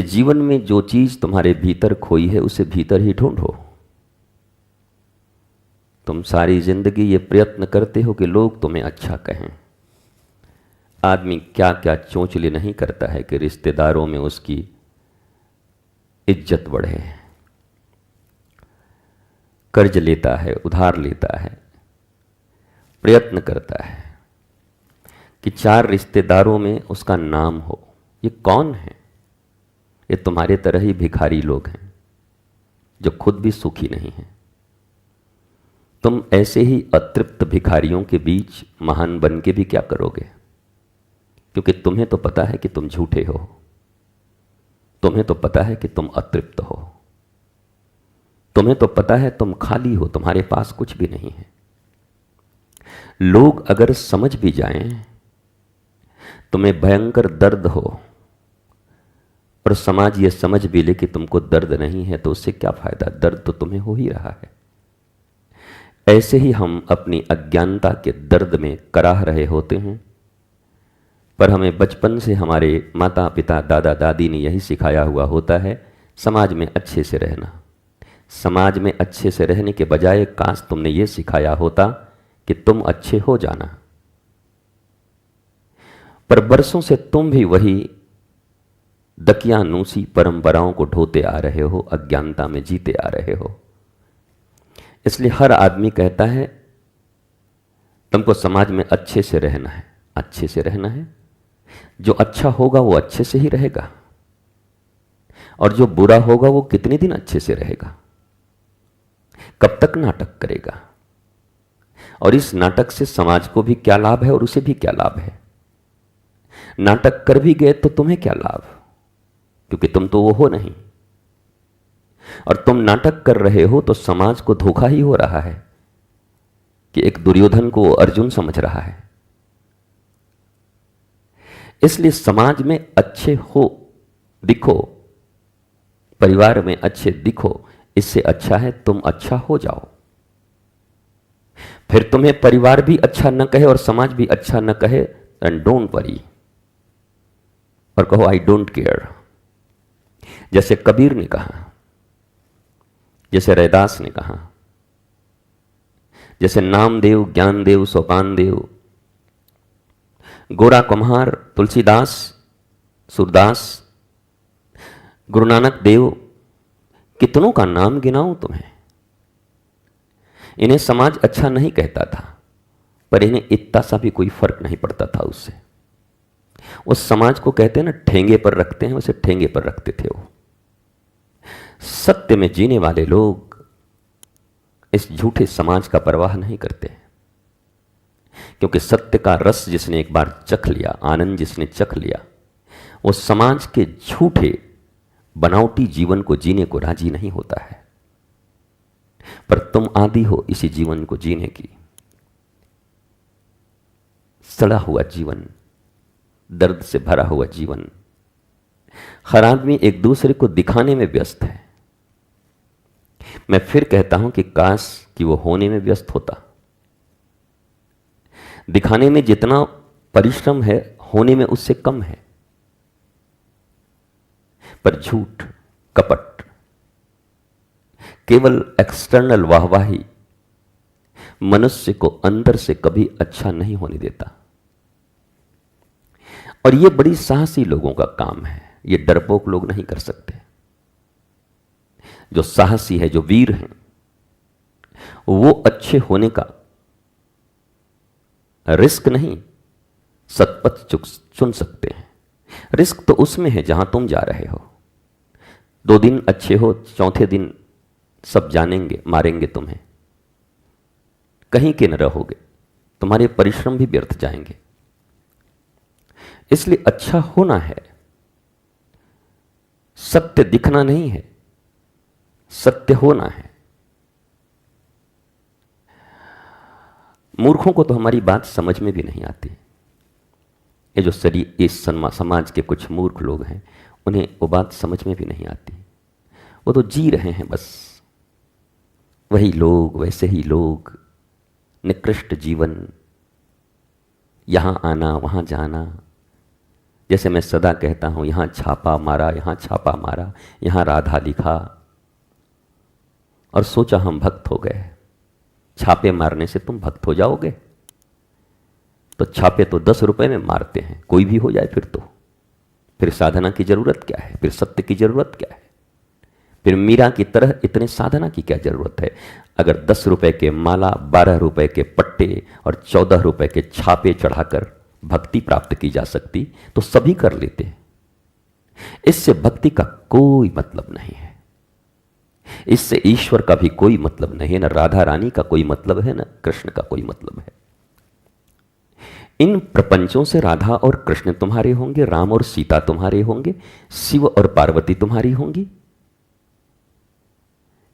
जीवन में जो चीज तुम्हारे भीतर खोई है उसे भीतर ही ढूंढो। तुम सारी जिंदगी ये प्रयत्न करते हो कि लोग तुम्हें अच्छा कहें। आदमी क्या क्या चोंचले नहीं करता है कि रिश्तेदारों में उसकी इज्जत बढ़े। कर्ज लेता है, उधार लेता है, प्रयत्न करता है कि 4 रिश्तेदारों में उसका नाम हो। ये कौन है? ये तुम्हारे तरह ही भिखारी लोग हैं जो खुद भी सुखी नहीं हैं। तुम ऐसे ही अतृप्त भिखारियों के बीच महान बन के भी क्या करोगे? क्योंकि तुम्हें तो पता है कि तुम झूठे हो, तुम्हें तो पता है कि तुम अतृप्त हो, तुम्हें तो पता है तुम खाली हो, तुम्हारे पास कुछ भी नहीं है। लोग अगर समझ भी जाएं, तुम्हें भयंकर दर्द हो और समाज ये समझ भी ले कि तुमको दर्द नहीं है, तो उससे क्या फायदा? दर्द तो तुम्हें हो ही रहा है। ऐसे ही हम अपनी अज्ञानता के दर्द में कराह रहे होते हैं, पर हमें बचपन से हमारे माता पिता दादा दादी ने यही सिखाया हुआ होता है, समाज में अच्छे से रहना। समाज में अच्छे से रहने के बजाय काश तुमने ये सिखाया होता कि तुम अच्छे हो जाना। पर बरसों से तुम भी वही दकियानूसी परंपराओं को ढोते आ रहे हो, अज्ञानता में जीते आ रहे हो। इसलिए हर आदमी कहता है तुमको समाज में अच्छे से रहना है, अच्छे से रहना है। जो अच्छा होगा वो अच्छे से ही रहेगा, और जो बुरा होगा वो कितने दिन अच्छे से रहेगा? कब तक नाटक करेगा? और इस नाटक से समाज को भी क्या लाभ है और उसे भी क्या लाभ है? नाटक कर भी गए तो तुम्हें क्या लाभ, क्योंकि तुम तो वो हो नहीं। और तुम नाटक कर रहे हो तो समाज को धोखा ही हो रहा है कि एक दुर्योधन को अर्जुन समझ रहा है। इसलिए समाज में अच्छे हो, दिखो, परिवार में अच्छे दिखो, इससे अच्छा है तुम अच्छा हो जाओ। फिर तुम्हें परिवार भी अच्छा न कहे और समाज भी अच्छा न कहे, एंड डोंट वरी, और कहो आई डोंट केयर। जैसे कबीर ने कहा, जैसे रैदास ने कहा, जैसे नामदेव, ज्ञानदेव, सोपानदेव, गोरा कुम्हार, तुलसीदास, सूरदास, गुरु नानक देव, कितनों का नाम गिनाऊं तुम्हें। इन्हें समाज अच्छा नहीं कहता था, पर इन्हें इतना सा भी कोई फर्क नहीं पड़ता था उससे। उस समाज को कहते हैं ना, ठेंगे पर रखते हैं, उसे ठेंगे पर रखते थे वो। सत्य में जीने वाले लोग इस झूठे समाज का परवाह नहीं करते, क्योंकि सत्य का रस जिसने एक बार चख लिया, आनंद जिसने चख लिया, वो समाज के झूठे बनावटी जीवन को जीने को राजी नहीं होता है। पर तुम आदी हो इसी जीवन को जीने की। सड़ा हुआ जीवन, दर्द से भरा हुआ जीवन। हर आदमी एक दूसरे को दिखाने में व्यस्त है। मैं फिर कहता हूं कि काश कि वो होने में व्यस्त होता। दिखाने में जितना परिश्रम है, होने में उससे कम है। पर झूठ, कपट, केवल एक्सटर्नल वाहवाही मनुष्य को अंदर से कभी अच्छा नहीं होने देता। और ये बड़ी साहसी लोगों का काम है, ये डरपोक लोग नहीं कर सकते। जो साहसी है, जो वीर हैं, वो अच्छे होने का रिस्क नहीं, सतपथ चुन सकते हैं। रिस्क तो उसमें है जहां तुम जा रहे हो। 2 दिन अच्छे हो, चौथे दिन सब जानेंगे, मारेंगे तुम्हें, कहीं के न रहोगे, तुम्हारे परिश्रम भी व्यर्थ जाएंगे। इसलिए अच्छा होना है, सत्य दिखना नहीं है, सत्य होना है। मूर्खों को तो हमारी बात समझ में भी नहीं आती। ये जो इस समाज के कुछ मूर्ख लोग हैं, उन्हें वो बात समझ में भी नहीं आती। वो तो जी रहे हैं बस, वही लोग, वैसे ही लोग, निकृष्ट जीवन, यहां आना वहां जाना, जैसे मैं सदा कहता हूं, यहां छापा मारा, यहां छापा मारा, यहां राधा लिखा और सोचा हम भक्त हो गए। छापे मारने से तुम भक्त हो जाओगे? तो छापे तो 10 रुपए में मारते हैं, कोई भी हो जाए फिर साधना की जरूरत क्या है? फिर सत्य की जरूरत क्या है? फिर मीरा की तरह इतने साधना की क्या जरूरत है? अगर 10 रुपए के माला, 12 रुपए के पट्टे और 14 रुपए के छापे चढ़ाकर भक्ति प्राप्त की जा सकती तो सभी कर लेते। इससे भक्ति का कोई मतलब नहीं है, इससे ईश्वर का भी कोई मतलब नहीं है, न राधा रानी का कोई मतलब है, न कृष्ण का कोई मतलब है। इन प्रपंचों से राधा और कृष्ण तुम्हारे होंगे, राम और सीता तुम्हारे होंगे, शिव और पार्वती तुम्हारी होंगी।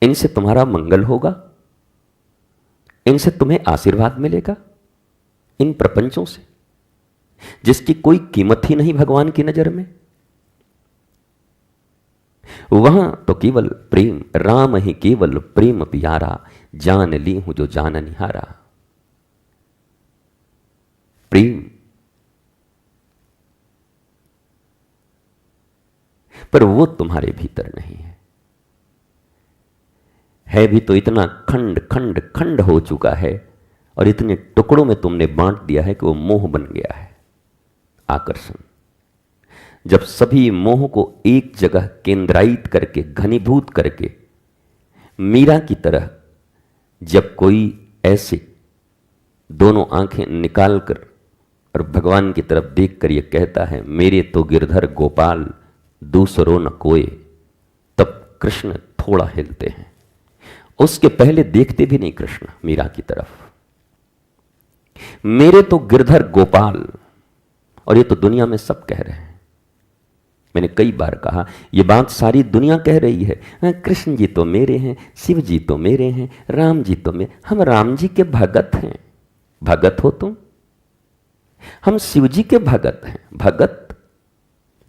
इनसे तुम्हारा मंगल होगा, इनसे तुम्हें आशीर्वाद मिलेगा। इन प्रपंचों से जिसकी कोई कीमत ही नहीं भगवान की नजर में, वहां तो केवल प्रेम, राम ही केवल प्रेम प्यारा, जान ली हूं जो जान निहारा। प्रेम, पर वो तुम्हारे भीतर नहीं है भी तो इतना खंड खंड खंड हो चुका है और इतने टुकड़ों में तुमने बांट दिया है कि वो मोह बन गया है। आकर्षण, जब सभी मोह को एक जगह केंद्रायित करके, घनीभूत करके, मीरा की तरह जब कोई ऐसे दोनों आंखें निकालकर और भगवान की तरफ देखकर ये कहता है, मेरे तो गिरधर गोपाल दूसरों न कोय, तब कृष्ण थोड़ा हिलते हैं। उसके पहले देखते भी नहीं कृष्ण मीरा की तरफ। मेरे तो गिरधर गोपाल, और ये तो दुनिया में सब कह रहे हैं। मैंने कई बार कहा, ये बात सारी दुनिया कह रही है, कृष्ण जी तो मेरे हैं, शिव जी तो मेरे हैं, राम जी तो मेरे। हम राम जी के भगत हैं। भगत हो तुम? हम शिव जी के भगत हैं। भगत?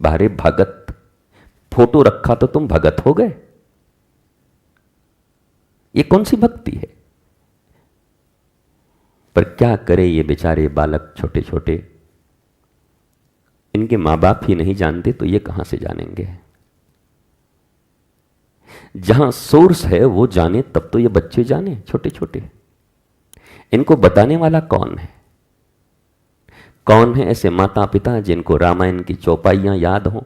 बारे भगत, फोटो रखा तो तुम भगत हो गए? ये कौन सी भक्ति है? पर क्या करे ये बेचारे बालक छोटे छोटे, इनके मां बाप ही नहीं जानते तो ये कहां से जानेंगे? जहां सोर्स है वो जाने तब तो ये बच्चे जाने, छोटे छोटे। इनको बताने वाला कौन है? कौन है ऐसे माता पिता जिनको रामायण की चौपाइयां याद हों,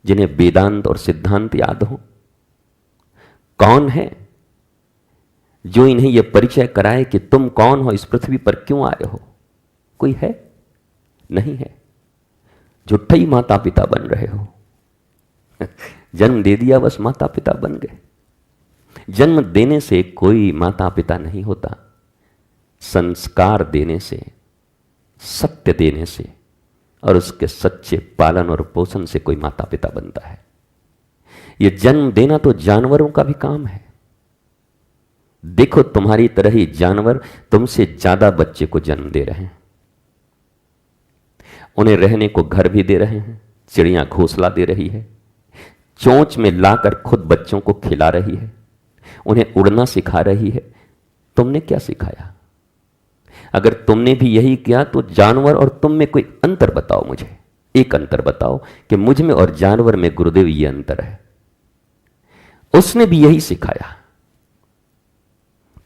जिन्हें वेदांत और सिद्धांत याद हों? कौन है जो इन्हें यह परिचय कराए कि तुम कौन हो, इस पृथ्वी पर क्यों आए हो? कोई है? नहीं है। झूठे ही माता पिता बन रहे हो। जन्म दे दिया, बस माता पिता बन गए। जन्म देने से कोई माता पिता नहीं होता, संस्कार देने से, सत्य देने से और उसके सच्चे पालन और पोषण से कोई माता पिता बनता है। यह जन्म देना तो जानवरों का भी काम है। देखो, तुम्हारी तरह ही जानवर तुमसे ज्यादा बच्चे को जन्म दे रहे हैं। उन्हें रहने को घर भी दे रहे हैं, चिड़ियां घोंसला दे रही है, चोंच में लाकर खुद बच्चों को खिला रही है, उन्हें उड़ना सिखा रही है। तुमने क्या सिखाया? अगर तुमने भी यही किया तो जानवर और तुम में कोई अंतर बताओ मुझे। एक अंतर बताओ कि मुझ में और जानवर में गुरुदेव ये अंतर है। उसने भी यही सिखाया,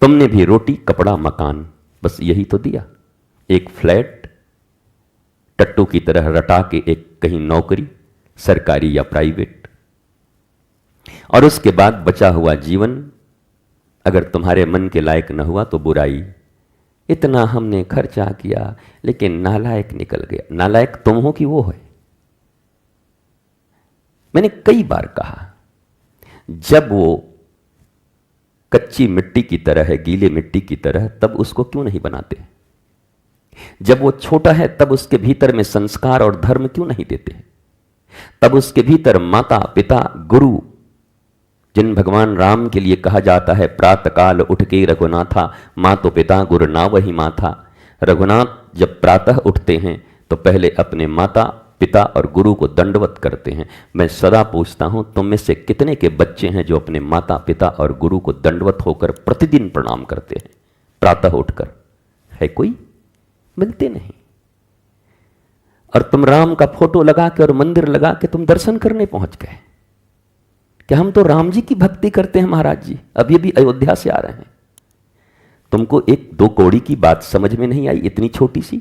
तुमने भी रोटी कपड़ा मकान बस यही तो दिया। एक फ्लैट, टट्टू की तरह रटा के एक कहीं नौकरी, सरकारी या प्राइवेट, और उसके बाद बचा हुआ जीवन अगर तुम्हारे मन के लायक न हुआ तो बुराई। इतना हमने खर्चा किया लेकिन नालायक निकल गया। नालायक तुम हो कि वो है? मैंने कई बार कहा, जब वो कच्ची मिट्टी की तरह है, गीले मिट्टी की तरह, तब उसको क्यों नहीं बनाते? जब वो छोटा है तब उसके भीतर में संस्कार और धर्म क्यों नहीं देते? तब उसके भीतर माता पिता गुरु, जिन भगवान राम के लिए कहा जाता है प्रातःकाल उठ के रघुनाथा, माँ तो पिता गुरु ना वही माथा। रघुनाथ जब प्रातः उठते हैं तो पहले अपने माता पिता और गुरु को दंडवत करते हैं। मैं सदा पूछता हूं, तुम में से कितने के बच्चे हैं जो अपने माता पिता और गुरु को दंडवत होकर प्रतिदिन प्रणाम करते हैं प्रातः उठकर? है कोई? मिलते नहीं। और तुम राम का फोटो लगा के और मंदिर लगा के तुम दर्शन करने पहुंच गए कि हम तो राम जी की भक्ति करते हैं महाराज जी, अभी अभी अयोध्या से आ रहे हैं। तुमको एक दो कौड़ी की बात समझ में नहीं आई, इतनी छोटी सी,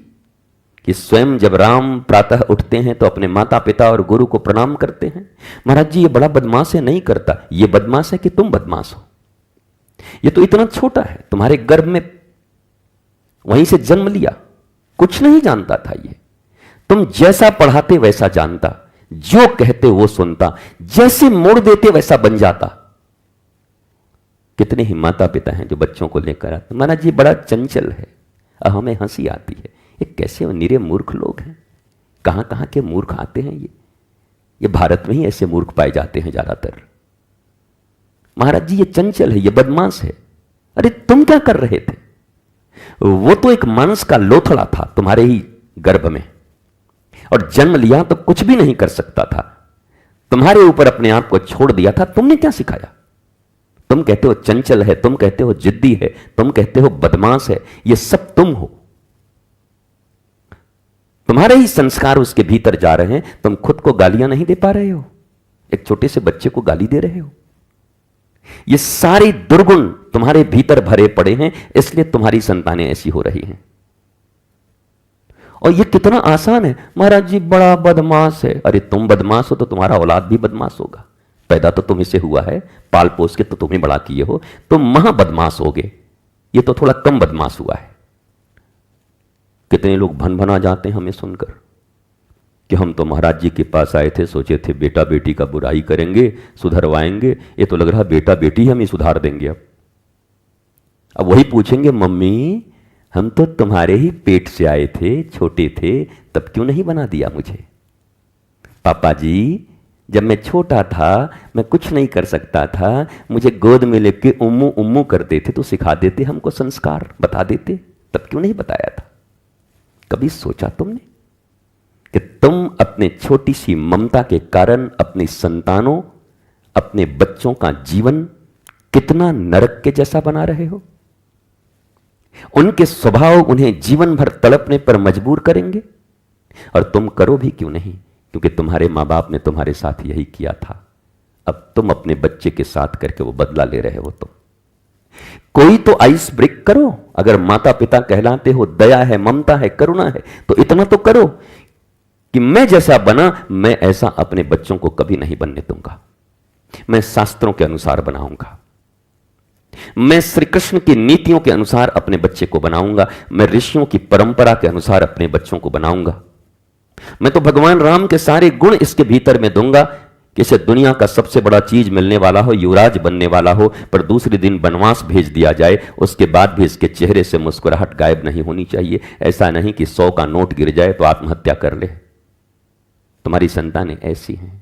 कि स्वयं जब राम प्रातः उठते हैं तो अपने माता पिता और गुरु को प्रणाम करते हैं। महाराज जी ये बड़ा बदमाश है, नहीं करता। ये बदमाश है कि तुम बदमाश हो। ये तो इतना छोटा है, तुम्हारे गर्भ में वहीं से जन्म लिया, कुछ नहीं जानता था। ये तुम जैसा पढ़ाते वैसा जानता, जो कहते वो सुनता, जैसे मोड़ देते वैसा बन जाता। कितने ही माता पिता हैं जो बच्चों को लेकर आते, महाराज जी बड़ा चंचल है। हमें हंसी आती है, ये कैसे निरे मूर्ख लोग हैं, कहां कहां के मूर्ख आते हैं। ये भारत में ही ऐसे मूर्ख पाए जाते हैं ज्यादातर। महाराज जी ये चंचल है, ये बदमाश है। अरे तुम क्या कर रहे थे? वो तो एक मांस का लोथड़ा था तुम्हारे ही गर्भ में, और जन्म लिया तो कुछ भी नहीं कर सकता था। तुम्हारे ऊपर अपने आप को छोड़ दिया था। तुमने क्या सिखाया? तुम कहते हो चंचल है, तुम कहते हो जिद्दी है, तुम कहते हो बदमाश है। ये सब तुम हो, तुम्हारे ही संस्कार उसके भीतर जा रहे हैं। तुम खुद को गालियां नहीं दे पा रहे हो, एक छोटे से बच्चे को गाली दे रहे हो। ये सारे दुर्गुण तुम्हारे भीतर भरे पड़े हैं, इसलिए तुम्हारी संतानें ऐसी हो रही हैं। और ये कितना आसान है, महाराज जी बड़ा बदमाश है। अरे तुम बदमाश हो तो तुम्हारा औलाद भी बदमाश होगा। पैदा तो तुम्हें से हुआ है, पाल पोस के तो तुम्हें बड़ा किए हो, तुम महा बदमाश होगे। ये तो थोड़ा कम बदमाश हुआ है। कितने लोग भन भना जाते हैं हमें सुनकर कि हम तो महाराज जी के पास आए थे, सोचे थे बेटा बेटी का बुराई करेंगे, सुधरवाएंगे। ये तो लग रहा बेटा बेटी हम ही सुधार देंगे। अब वही पूछेंगे, मम्मी हम तो तुम्हारे ही पेट से आए थे, छोटे थे, तब क्यों नहीं बना दिया मुझे? पापा जी जब मैं छोटा था मैं कुछ नहीं कर सकता था, मुझे गोद में लेके उम्मू उम्मू कर देते तो सिखा देते, हमको संस्कार बता देते, तब क्यों नहीं बताया था? कभी सोचा तुमने कि तुम अपने छोटी सी ममता के कारण अपनी संतानों, अपने बच्चों का जीवन कितना नरक के जैसा बना रहे हो? उनके स्वभाव उन्हें जीवन भर तड़पने पर मजबूर करेंगे, और तुम करो भी क्यों नहीं, क्योंकि तुम्हारे मां बाप ने तुम्हारे साथ यही किया था। अब तुम अपने बच्चे के साथ करके वो बदला ले रहे हो। तुम कोई तो आइस ब्रेक करो। अगर माता पिता कहलाते हो, दया है, ममता है, करुणा है, तो इतना तो करो कि मैं जैसा बना मैं ऐसा अपने बच्चों को कभी नहीं बनने दूंगा। मैं शास्त्रों के अनुसार बनाऊंगा, मैं श्री कृष्ण की नीतियों के अनुसार अपने बच्चे को बनाऊंगा, मैं ऋषियों की परंपरा के अनुसार अपने बच्चों को बनाऊंगा। मैं तो भगवान राम के सारे गुण इसके भीतर में दूंगा कि इसे दुनिया का सबसे बड़ा चीज मिलने वाला हो, युवराज बनने वाला हो, पर दूसरे दिन वनवास भेज दिया जाए, उसके बाद भी इसके चेहरे से मुस्कुराहट गायब नहीं होनी चाहिए। ऐसा नहीं कि 100 का नोट गिर जाए तो आत्महत्या कर ले। तुम्हारी संतानें ऐसी हैं।